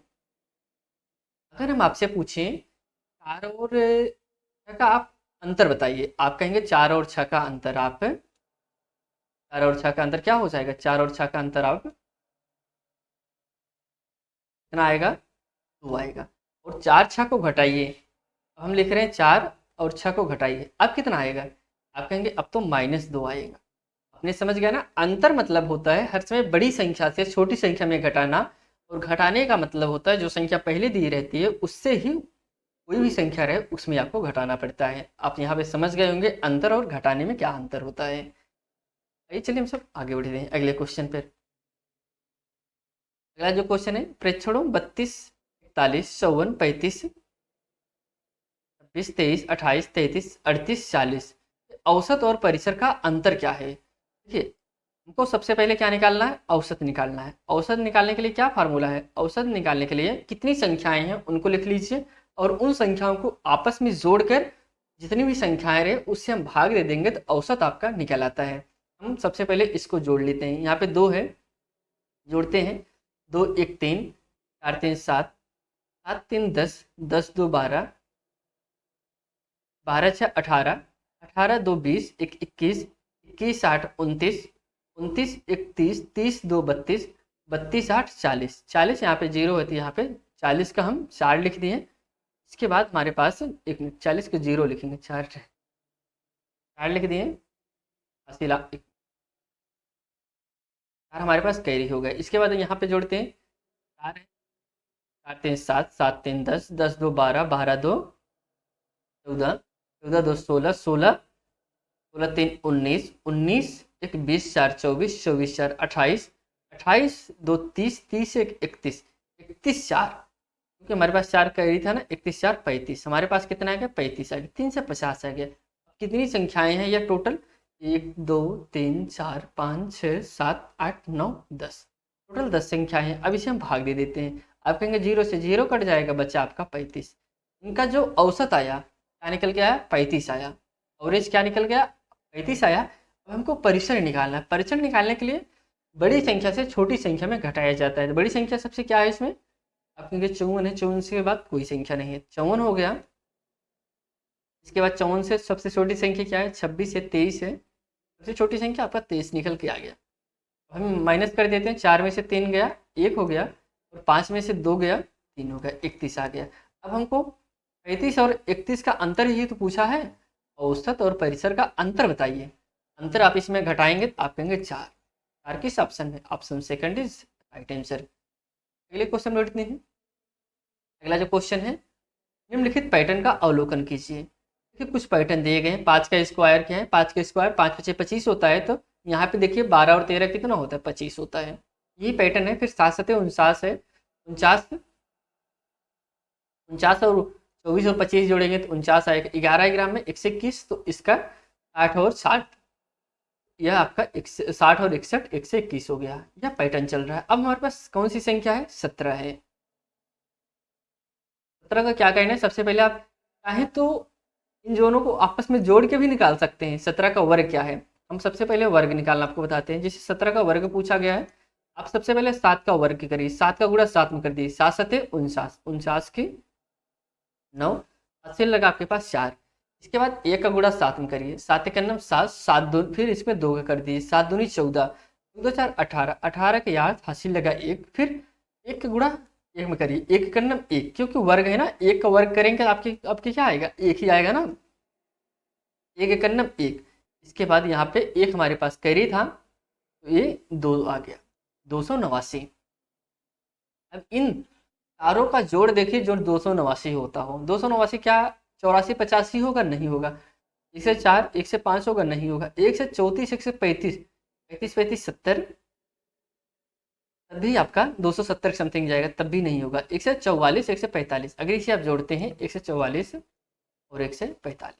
अगर हम आपसे पूछें 4 और 6 का आप अंतर बताइए, आप कहेंगे 4 और 6 का अंतर, आप 4 और 6 का अंतर क्या हो जाएगा, 4 और 6 का अंतर आप कितना आएगा, 2 आएगा। और 4 6 को घटाइए, अब हम लिख रहे हैं 4 और 6 को घटाइए, अब कितना आएगा, आप कहेंगे अब तो -2 आएगा। आपने समझ गया ना, अंतर मतलब होता है हर समय बड़ी संख्या से छोटी संख्या में घटाना और घटाने का मतलब होता है जो संख्या पहले दी रहती है उससे ही कोई भी संख्या रहे उसमें आपको घटाना पड़ता है। आप यहाँ पे समझ गए होंगे अंतर और घटाने में क्या अंतर होता है। आइए चलिए हम सब आगे बढ़ते हैं अगले क्वेश्चन पर। अगला जो क्वेश्चन है प्रेक्षणों 32, 41, 54, 35, 26, 23, 28, 33, 38, 40 औसत और परिसर का अंतर क्या है। देखिए हमको सबसे पहले क्या निकालना है, औसत निकालना है। औसत निकालने के लिए क्या फार्मूला है, औसत निकालने के लिए कितनी संख्याएं हैं उनको लिख लीजिए और उन संख्याओं को आपस में जोड़कर जितनी भी संख्याएं रहे उससे हम भाग दे देंगे तो औसत आपका निकल आता है। हम सबसे पहले इसको जोड़ लेते हैं। यहाँ पे 2 है, जोड़ते हैं। 2 1 3, 4 3 7, 7 3 10, 10 2 12, 12 6 18, 18 2 20, 1 21, 21 8 29, 29 1 30, 30 2 32, 32 8 40, 40 यहाँ पे 0 है तो यहाँ पे 40 का हम 4 लिख दिए। इसके बाद हमारे पास 40 को 0 लिखेंगे, 4 लिख दिए। 80 लाख 4 हमारे पास कैरी हो गए। इसके बाद यहाँ पे जोड़ते हैं। 4 है, 4 3 7, 7 3 10, 10 2 12, 12 2 14, 14 2 16, 16, 16 3 19, 19 1 20, 4 24, 24 4 28, 28 2 30, 30 1 31, 31 4 क्योंकि हमारे पास 4 कैरी था ना, 31 4 35, हमारे पास कितना आ गया 35 आ गया। 3 से 50 आ गया। कितनी संख्याएं हैं यह टोटल, 1 2 3 4 5 6 7 8 9 10, टोटल 10 संख्याएं हैं। अब इसे हम भाग दे देते हैं। आप कहेंगे 0 से 0 कट जाएगा, बच्चा आपका 35। इनका जो औसत आया क्या निकल के आया, 35 आया। एवरेज क्या निकल गया, 35 आया। अब हमको परिसर निकालना है। परिसर निकालने के लिए बड़ी संख्या से छोटी संख्या में घटाया जाता है। तो बड़ी संख्या सबसे क्या है इसमें, आप कहेंगे 54 है, 54 के बाद कोई संख्या नहीं है, 54 हो गया। इसके बाद 54 से सबसे छोटी संख्या क्या है, 26 है, 23 है। सबसे छोटी संख्या आपका 23 निकल के आ गया। हम माइनस कर देते हैं। 4 में से 3 गया, 1 हो गया, और 5 में से 2 गया, 3 हो गया, 31 आ गया। अब हमको 35 और 31 का अंतर ही तो पूछा है, औसत और परिसर का अंतर बताइए। अंतर आप इसमें घटाएंगे तो आप कहेंगे 4। 4 किस ऑप्शन में, option second is right answer. अगले क्वेश्चन में उठते हैं। अगला जो क्वेश्चन है, निम्नलिखित पैटर्न का अवलोकन कीजिए। देखिए कुछ पैटर्न दिए गए हैं। 5 का स्क्वायर क्या है, 5 का स्क्वायर 5 5 25 होता है। तो यहाँ पे देखिए 12 और 13 कितना होता है, 25 होता है। यही पैटर्न है। फिर 7 7 49 है, 49 49 और 24 और 25 जोड़ेंगे तो 49 आएगा। 11 ग्राम में 121, तो इसका 60 और 60, यह आपका 60 और 61 121 हो गया। यह पैटर्न चल रहा है। अब हमारे पास कौन सी संख्या है, 17 है। 17 का क्या करना है, सबसे पहले आप चाहें तो इन दोनों को आपस में जोड़ के भी निकाल सकते हैं। 17 का वर्ग क्या है, हम सबसे पहले वर्ग निकालना आपको बताते हैं। जैसे 17 का वर्ग पूछा गया है, आप सबसे पहले 7 का वर्ग करिए। 7 का गुणा 7 में कर दिए, 7 7 49, 49 की 9, 7 से लगा आपके पास 4। इसके बाद 1 का गुणा 7 में करिए, 7 1 9 7, 7 2, फिर इसमें 2 का कर दिए, 7 दूनी 14, 14 4 18, 18 के याद हासिल लगा 1, फिर 1 का गुणा 1 में करिए, 1 का 1, क्योंकि वर्ग है ना, 1 का वर्ग करेंगे आपके क्या आएगा, 1 ही आएगा ना, 1 का 1। इसके बाद यहाँ पे 1 हमारे पास कैरी था तो ये 2 आ गया, 289। अब इन चारों का जोड़ देखिए, जो 289 होता हो। 289 क्या 84 85 होगा, नहीं होगा। 1 से 4 1 से 5 होगा, नहीं होगा। 1 से 34 1 से 35 35 35 70, तभी आपका 270 समथिंग जाएगा, तब भी नहीं होगा। 1 से 44 1 से 45, अगर इसे आप जोड़ते हैं 1 से 44 और 1 से 45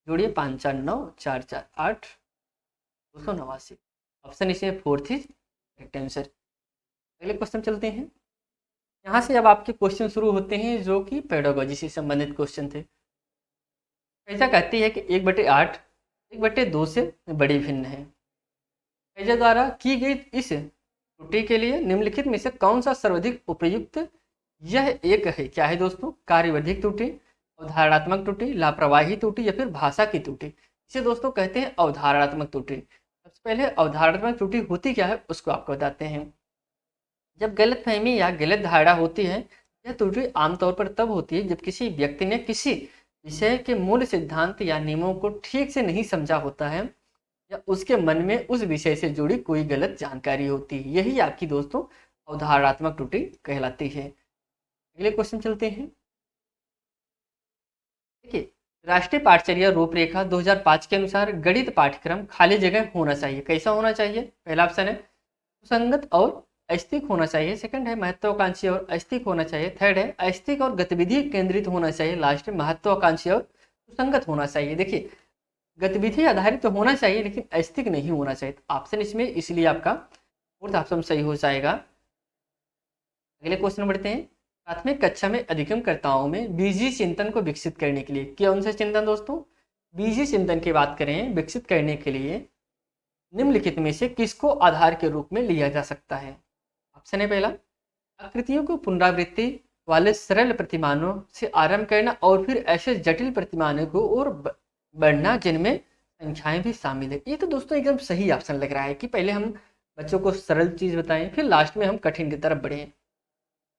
जोड़िए, 5 4 9 4 4 8, 289। ऑप्शन इसमें 4 थी करेक्ट आंसर। अगले क्वेश्चन चलते हैं। यहाँ से अब आपके क्वेश्चन शुरू होते हैं जो कि पेडागोजी से संबंधित क्वेश्चन थे। ऐसा कहती है कि 1/8 1/2 से बड़ी भिन्न है। ऐजा द्वारा की गई इस त्रुटि के लिए निम्नलिखित में से कौन सा सर्वाधिक उपयुक्त, यह एक है क्या है दोस्तों, कार्यविधिक त्रुटि, अवधारणात्मक त्रुटि, लापरवाही त्रुटि, या फिर भाषा की त्रुटि। इसे दोस्तों कहते हैं अवधारणात्मक त्रुटि। सबसे पहले अवधारणात्मक त्रुटि होती क्या है उसको आपको बताते हैं। जब गलतफहमी या गलत धारणा होती है, यह त्रुटि आमतौर पर तब होती है जब किसी व्यक्ति ने किसी विषय के मूल सिद्धांत या नियमों को ठीक से नहीं समझा होता है, या उसके मन में उस विषय से जुड़ी कोई गलत जानकारी होती है। यही आपकी दोस्तों अवधारणात्मक त्रुटि कहलाती है। अगले क्वेश्चन चलते हैं। देखिए, राष्ट्रीय पाठचर्या रूपरेखा 2005 के अनुसार गणित पाठ्यक्रम खाली जगह होना चाहिए। कैसा होना चाहिए? पहला ऑप्शन है सुसंगत और अस्तिक होना चाहिए। सेकंड है महत्वाकांक्षी और अस्तिक होना चाहिए। थर्ड है अस्तिक और गतिविधि केंद्रित होना चाहिए। लास्ट है महत्वाकांक्षी और सुसंगत होना चाहिए। देखिए, गतिविधि आधारित तो होना चाहिए लेकिन अस्तिक नहीं होना चाहिए। ऑप्शन इसमें इसलिए आपका फोर्थ ऑप्शन सही हो जाएगा। अगले क्वेश्चन बढ़ते हैं। प्राथमिक कक्षा में अधिगमकर्ताओं में बीजी चिंतन को विकसित करने के लिए, कौन सा चिंतन दोस्तों? बीजी चिंतन की बात करें विकसित करने के लिए निम्नलिखित में से किसको आधार के रूप में लिया जा सकता है? ऑप्शन है पहला आकृतियों को पुनरावृत्ति वाले सरल प्रतिमानों से आरंभ करना और फिर ऐसे जटिल प्रतिमानों को और बढ़ना जिनमें संख्याएं भी शामिल है। ये तो दोस्तों एकदम सही ऑप्शन लग रहा है कि पहले हम बच्चों को सरल चीज बताएं फिर लास्ट में हम कठिन की तरफ बढ़ें।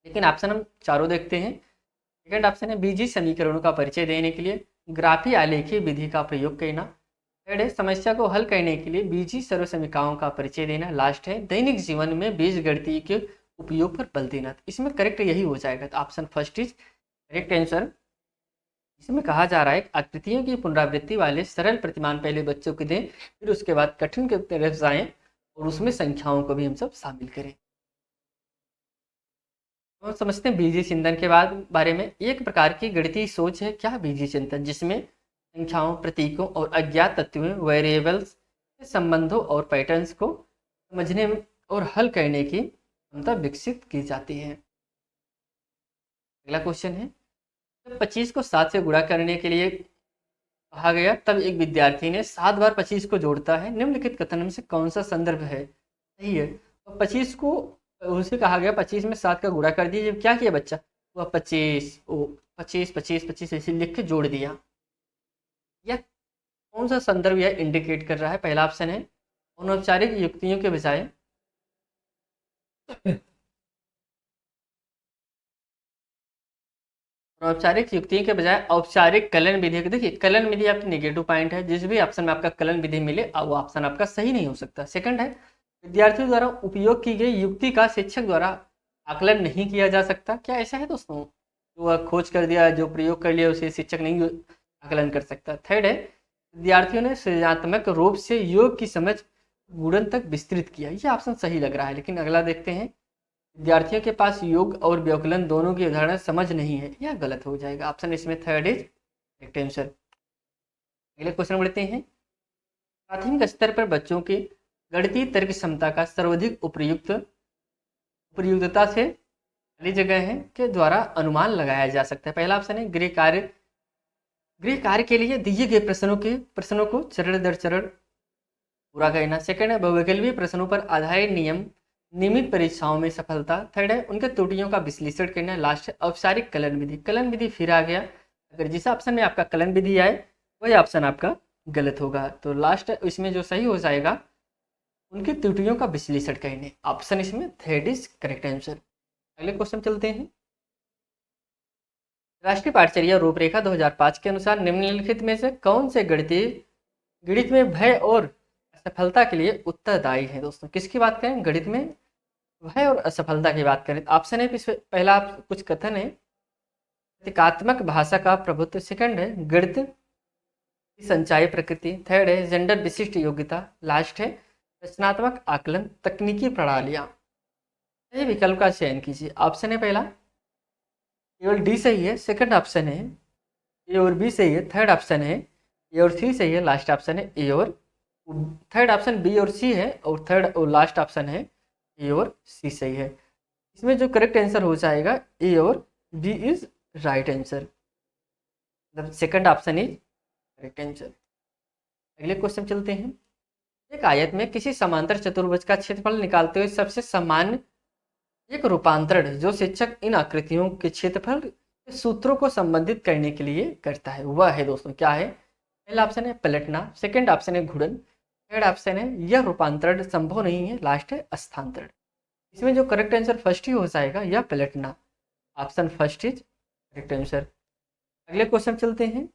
लेकिन ऑप्शन हम चारों देखते हैं। सेकंड ऑप्शन है बीजी समीकरणों का परिचय देने के लिए ग्राफी आलेखी विधि का प्रयोग करना। थर्ड है समस्या को हल करने के लिए बीजी सर्वसमीकरणों का परिचय देना। लास्ट है दैनिक जीवन में बीजगणित के उपयोग पर बल देना। इसमें करेक्ट यही हो जाएगा। तो option first is correct answer. इसमें कहा जा रहा है आकृतियों की पुनरावृत्ति वाले सरल प्रतिमान पहले बच्चों को दें फिर उसके बाद कठिन की तरफ जाएं और उसमें संख्याओं को भी हम सब शामिल करें। तो समझते हैं बीजी चिंतन के बारे में। एक प्रकार की गणितीय सोच है क्या बीजी चिंतन, जिसमें संख्याओं, प्रतीकों और अज्ञात तत्वों, वेरिएबल्स के संबंधों और पैटर्न्स को समझने और हल करने की क्षमता विकसित की जाती है। अगला क्वेश्चन है जब 25 को 7 से गुणा करने के लिए कहा गया तब एक विद्यार्थी ने 7 बार 25 को जोड़ता है। निम्नलिखित कथन में से कौन सा संदर्भ है? सही है। तो 25 को उसे कहा गया 25 में 7 का गुणा कर दिया। जब क्या किया बच्चा? वह 25 25 25 25 ऐसे लिख के जोड़ दिया। यह कौन सा संदर्भ यह इंडिकेट कर रहा है? पहला ऑप्शन है अनौपचारिक युक्तियों के बजाय औपचारिक युक्तियों के बजाय औपचारिक कलन विधि। देखिए, कलन विधि आपकी नेगेटिव पॉइंट है। जिस भी ऑप्शन में आपका कलन विधि मिले वो ऑप्शन आपका सही नहीं हो सकता। सेकंड है विद्यार्थियों द्वारा उपयोग की गई युक्ति का शिक्षक द्वारा आकलन नहीं किया जा सकता। क्या ऐसा है दोस्तों? जो वह खोज कर दिया, जो प्रयोग कर लिया, उसे शिक्षक नहीं आकलन कर सकता। थर्ड है विद्यार्थियों ने सृजनात्मक रूप से योग की समझ गुणन तक विस्तृत किया। ये ऑप्शन सही लग रहा है। लेकिन अगला देखते हैं विद्यार्थियों के पास योग और व्यवकलन दोनों की उदाहरण समझ नहीं है। यह गलत हो जाएगा। ऑप्शन इसमें थर्ड इज करेक्ट आंसर। अगले क्वेश्चन बढ़ते हैं। प्राथमिक स्तर पर बच्चों की गणितीय तर्क क्षमता का सर्वाधिक उपयुक्तता से खाली जगह है के द्वारा अनुमान लगाया जा सकता है। पहला ऑप्शन है गृह कार्य के लिए दिए गए प्रश्नों को चरण दर चरण पूरा करना। सेकंड है बहुविकल्पीय प्रश्नों पर आधारित नियमित परीक्षाओं में सफलता। थर्ड है उनके त्रुटियों का विश्लेषण करना। लास्ट है औपचारिक कलन विधि। कलन विधि फिर आ गया। अगर जिस ऑप्शन में आपका कलन विधि आए वही ऑप्शन आपका गलत होगा। तो लास्ट इसमें जो सही हो जाएगा उनकी त्रुटियों का विश्लेषण करने। ऑप्शन इसमें थर्ड इज करेक्ट आंसर। अगले क्वेश्चन चलते हैं। राष्ट्रीय पाठचर्या रूपरेखा 2005 के अनुसार निम्नलिखित में से कौन से गणित में भय और असफलता के लिए उत्तरदायी है? दोस्तों किसकी बात करें? गणित में भय और असफलता की बात करें। ऑप्शन है पहला कुछ कथन है प्रतीकात्मक भाषा का प्रभुत्व। सेकंड है गणित की संचायी प्रकृति। थर्ड है जेंडर विशिष्ट योग्यता। लास्ट है रचनात्मक आकलन तकनीकी प्रणालियां। सही विकल्प का चयन कीजिए। ऑप्शन है पहला केवल डी सही है। सेकंड ऑप्शन है ए और बी सही है। थर्ड ऑप्शन है ए और सी सही है। लास्ट ऑप्शन है ए और थर्ड ऑप्शन बी और सी है और थर्ड और लास्ट ऑप्शन है ए और सी सही है। इसमें जो करेक्ट आंसर हो जाएगा ए और बी इज राइट आंसर। मतलब second option is correct answer. अगले क्वेश्चन चलते हैं। एक आयत में किसी समांतर चतुर्भुज का क्षेत्रफल निकालते हुए सबसे सामान्य एक रूपांतरण जो शिक्षक इन आकृतियों के क्षेत्रफल के सूत्रों को संबंधित करने के लिए करता है वह है दोस्तों क्या है? पहला ऑप्शन है पलटना। सेकंड ऑप्शन है घूर्णन। थर्ड ऑप्शन है यह रूपांतरण संभव नहीं है। लास्ट है स्थानांतरण। इसमें जो करेक्ट आंसर फर्स्ट ही हो जाएगा यह पलटना। Option first is correct answer. अगले क्वेश्चन चलते हैं।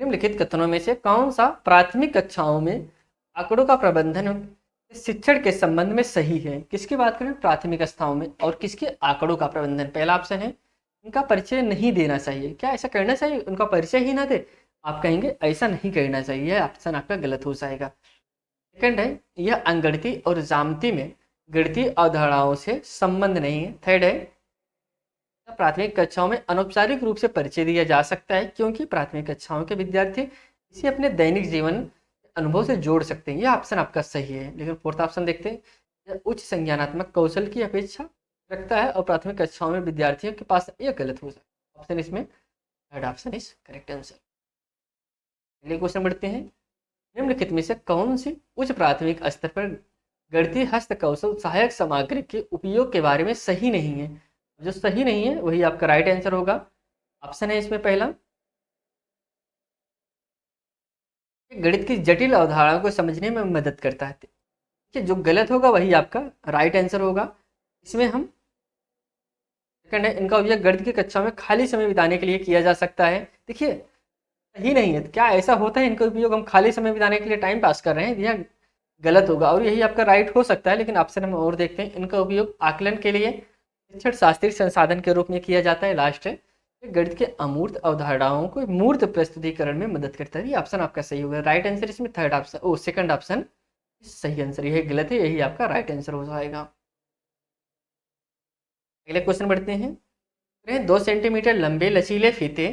निम्नलिखित कथनों में से कौन सा प्राथमिक कक्षाओं में आंकड़ों का प्रबंधन शिक्षण के संबंध में सही है? किसकी बात करें? प्राथमिक अवस्थाओं में। और किसके? आंकड़ों का प्रबंधन। पहला ऑप्शन है इनका परिचय नहीं देना चाहिए। क्या ऐसा करना चाहिए? उनका परिचय ही ना दे? आप कहेंगे ऐसा नहीं करना चाहिए, यह ऑप्शन आपका गलत हो जाएगा। सेकंड है यह अंगणिती और ज्यामिति में गणितीय अवधारणाओं से संबंध नहीं है। थर्ड है प्राथमिक कक्षाओं में अनौपचारिक रूप से परिचय दिया जा सकता है क्योंकि प्राथमिक कक्षाओं के विद्यार्थी इसे अपने दैनिक जीवन अनुभव से जोड़ सकते हैं। यह ऑप्शन आपका सही है। लेकिन फोर्थ ऑप्शन देखते हैं, यह उच्च संज्ञानात्मक कौशल की अपेक्षा रखता है और प्राथमिक कक्षाओं में विद्यार्थियों के पास यह गलत हो सकता है। ऑप्शन इसमें third option is correct answer. अगले क्वेश्चन बढ़ते हैं। निम्नलिखित में से कौन सी उच्च प्राथमिक स्तर पर गणितीय हस्त कौशल सहायक सामग्री के उपयोग के बारे में सही नहीं है? जो सही नहीं है वही आपका राइट आंसर होगा। ऑप्शन है इसमें पहला, गणित की जटिल अवधारणाओं को समझने में मदद करता है। देखिए जो गलत होगा वही आपका राइट आंसर होगा। इसमें हम सेकंड है इनका उपयोग गणित की कक्षा में खाली समय बिताने के लिए किया जा सकता है। देखिए सही नहीं है। क्या ऐसा होता है इनका उपयोग हम खाली समय बिताने के लिए टाइम पास कर रहे हैं? यह गलत होगा और यही आपका राइट हो सकता है। लेकिन ऑप्शन हम और देखते हैं, इनका उपयोग आकलन के लिए शिक्षण शास्त्रीय संसाधन के रूप में किया जाता है। लास्ट है गणित के अमूर्त अवधारणाओं को मूर्त प्रस्तुतिकरण में मदद करता है। ये ऑप्शन आपका सही होगा। राइट आंसर इसमें थर्ड ऑप्शन सेकंड ऑप्शन सही आंसर। यह गलत है, यही आपका राइट आंसर हो जाएगा। अगले क्वेश्चन बढ़ते हैं। 2 सेंटीमीटर लंबे लचीले फीते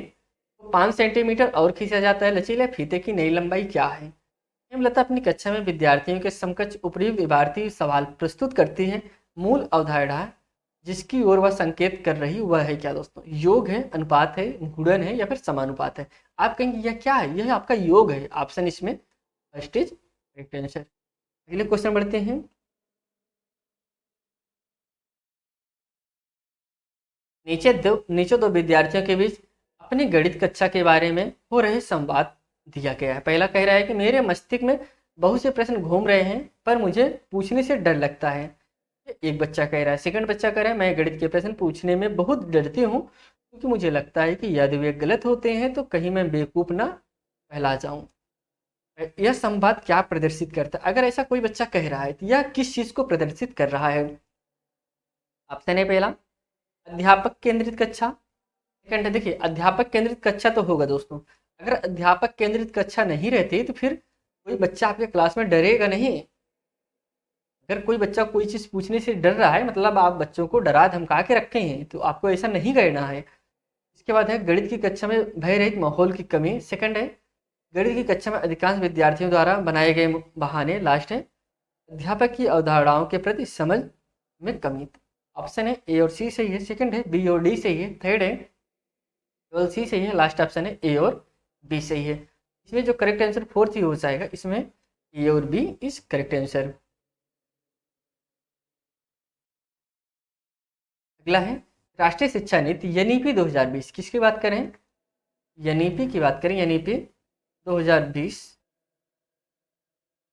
को 5 सेंटीमीटर और खींचा जाता है। लचीले फीते की नई लंबाई क्या है? हेमलता अपनी कक्षा में विद्यार्थियों के समकक्ष उपयुक्त इबारती सवाल प्रस्तुत करती है। मूल अवधारणा जिसकी ओर वह संकेत कर रही वह है क्या दोस्तों? योग है, अनुपात है, गुणन है या फिर समानुपात है? आप कहेंगे यह क्या है? यह आपका योग है। ऑप्शन इसमें फर्स्ट इज करेक्ट आंसर। अगले क्वेश्चन बढ़ते हैं। नीचे दो विद्यार्थियों के बीच अपनी गणित कक्षा के बारे में हो रहे संवाद दिया गया है। पहला कह रहा है कि मेरे मस्तिष्क में बहुत से प्रश्न घूम रहे हैं पर मुझे पूछने से डर लगता है। एक बच्चा कह रहा है। सेकंड बच्चा कह रहा है मैं गणित के प्रश्न पूछने में बहुत डरती हूँ क्योंकि मुझे लगता है कि यदि वे गलत होते हैं तो कहीं मैं बेवकूफ़ ना कहला जाऊँ। यह संवाद क्या प्रदर्शित करता है? अगर ऐसा कोई बच्चा कह रहा है तो यह किस चीज़ को प्रदर्शित कर रहा है? ऑप्शन है पहला अध्यापक केंद्रित कक्षा। सेकंड है देखिए अध्यापक केंद्रित कक्षा तो होगा दोस्तों। अगर अध्यापक केंद्रित कक्षा नहीं रहती तो फिर कोई बच्चा आपके क्लास में डरेगा नहीं। अगर कोई बच्चा कोई चीज़ पूछने से डर रहा है मतलब आप बच्चों को डरा धमका के रखे हैं, तो आपको ऐसा नहीं करना है। इसके बाद है गणित की कक्षा में भय रहित माहौल की कमी। सेकंड है गणित की कक्षा में अधिकांश विद्यार्थियों द्वारा बनाए गए बहाने। लास्ट है अध्यापक की अवधारणाओं के प्रति समझ में कमी। ऑप्शन है ए और सी सही है। सेकंड है बी और डी सही है। थर्ड है केवल सी सही है। लास्ट ऑप्शन है ए और बी सही है। इसमें जो करेक्ट आंसर फोर्थ ही हो जाएगा। इसमें ए और बी इज करेक्ट आंसर। अगला है राष्ट्रीय शिक्षा नीति एनईपी 2020 किसकी बात करें? एनईपी की बात करें। एनईपी 2020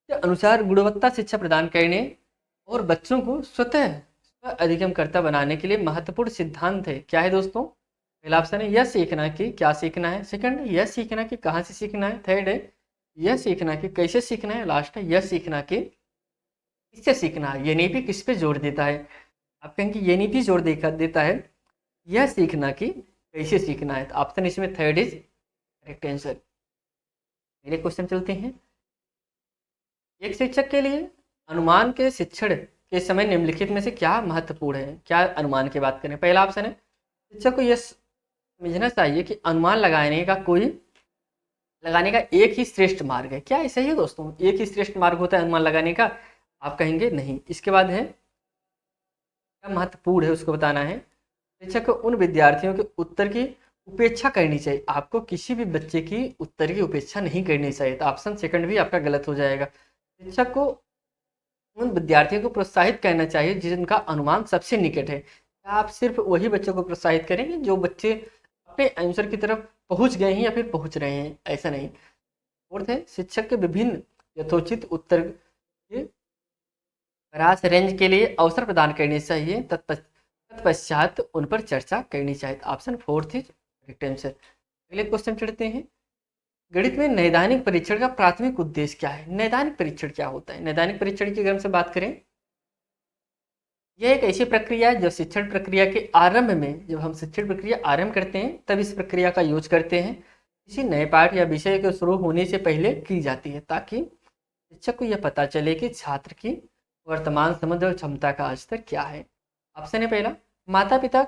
के अनुसार गुणवत्ता शिक्षा प्रदान करने और बच्चों को स्वतः अधिगमकर्ता बनाने के लिए महत्वपूर्ण सिद्धांत है। क्या है दोस्तों? पहला ऑप्शन है यह सीखना कि क्या सीखना है। सेकंड है यह सीखना कि कहाँ से सीखना है। थर्ड है यह सीखना कि कैसे सीखना है। लास्ट है यह सीखना कि किससे सीखना है। एनईपी किस पे जोर देता है? आप कहेंगे एनईपी जोर देता है यह सीखना कि कैसे सीखना है। तो ऑप्शन इसमें थर्ड इज करेक्ट आंसर। अगले क्वेश्चन चलते हैं। एक शिक्षक के लिए अनुमान के शिक्षण के समय निम्नलिखित में से क्या महत्वपूर्ण है? क्या अनुमान की बात करें? पहला ऑप्शन है शिक्षक को यह समझना चाहिए कि अनुमान लगाने का एक ही श्रेष्ठ मार्ग है। क्या ऐसा ही है दोस्तों? एक ही श्रेष्ठ मार्ग होता है अनुमान लगाने का? आप कहेंगे नहीं। इसके बाद है क्या महत्वपूर्ण है उसको बताना है। शिक्षक को उन विद्यार्थियों के उत्तर की उपेक्षा करनी चाहिए। आपको किसी भी बच्चे की उत्तर की उपेक्षा नहीं करनी चाहिए। तो ऑप्शन सेकंड भी आपका गलत हो जाएगा। शिक्षक को उन विद्यार्थियों को प्रोत्साहित करना चाहिए जिनका अनुमान सबसे निकट है। आप सिर्फ वही बच्चों को प्रोत्साहित करेंगे जो बच्चे अपने आंसर की तरफ पहुंच गए हैं या फिर पहुंच रहे हैं, ऐसा नहीं। फोर्थ है शिक्षक के विभिन्न यथोचित उत्तर के परास रेंज के लिए अवसर प्रदान करने चाहिए। तत्पश्चात उन पर चर्चा करनी चाहिए। Option fourth is correct answer. अगले क्वेश्चन चढ़ते हैं। गणित में नैदानिक परीक्षण का प्राथमिक उद्देश्य क्या है? नैदानिक परीक्षण क्या होता है? नैदानिक परीक्षण की अगर हमसे बात करें, यह एक ऐसी प्रक्रिया है जो शिक्षण प्रक्रिया के आरंभ में, जब हम शिक्षण प्रक्रिया आरंभ करते हैं तब इस प्रक्रिया का यूज करते हैं। किसी नए पाठ या विषय के शुरू होने से पहले की जाती है ताकि शिक्षक को यह पता चले कि छात्र की वर्तमान समझ और क्षमता का स्तर क्या है। ऑप्शन है पहला, माता पिता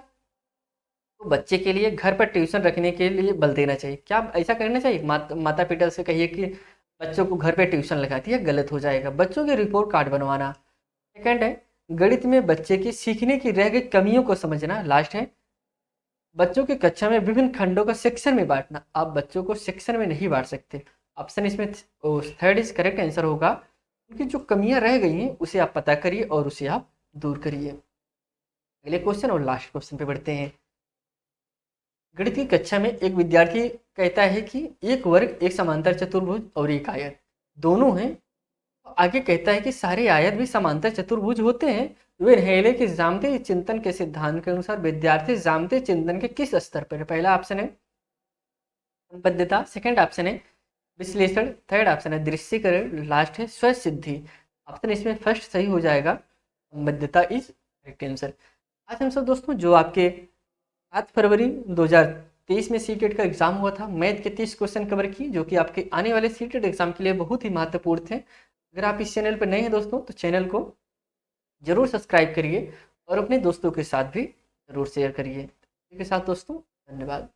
को बच्चे के लिए घर पर ट्यूशन रखने के लिए बल देना चाहिए। क्या ऐसा करना चाहिए? माता पिता से कहिए कि बच्चों को घर पे ट्यूशन लगा दिया, गलत हो जाएगा। बच्चों के रिपोर्ट कार्ड बनवाना। सेकंड है, गणित में बच्चे की सीखने की रह गई कमियों को समझना। लास्ट है, बच्चों की कक्षा में विभिन्न खंडों का सेक्शन में बांटना। आप बच्चों को सेक्शन में नहीं बांट सकते। ऑप्शन इसमें थर्ड इज करेक्ट आंसर होगा। उनकी जो कमियां रह गई हैं उसे आप पता करिए और उसे आप दूर करिए। अगले क्वेश्चन और लास्ट क्वेश्चन पे बढ़ते हैं। गणित की कक्षा में एक विद्यार्थी कहता है कि एक वर्ग, एक समांतर चतुर्भुज और एक आयत दोनों हैं। आगे कहता है कि सारे आयत भी समांतर चतुर्भुज होते हैं। वे हेले के ज्यामितीय चिंतन के सिद्धांत के अनुसार विद्यार्थी ज्यामितीय चिंतन के किस स्तर पर है? पहला ऑप्शन है संबद्धता, सेकंड ऑप्शन है विश्लेषण, थर्ड ऑप्शन है दृश्यीकरण, लास्ट है स्वसिद्धि। ऑप्शन इसमें फर्स्ट सही हो जाएगा, संबद्धता इज करेक्ट आंसर। आज हम सब दोस्तों जो आपके 7 फरवरी 2023 में सीटेट का एग्जाम हुआ था, मैथ के 30 क्वेश्चन कवर किए जो कि आपके आने वाले सीटेट एग्जाम के लिए बहुत ही महत्वपूर्ण थे। अगर आप इस चैनल पर नए हैं दोस्तों तो चैनल को जरूर सब्सक्राइब करिए और अपने दोस्तों के साथ भी जरूर शेयर करिए। इसके साथ दोस्तों धन्यवाद।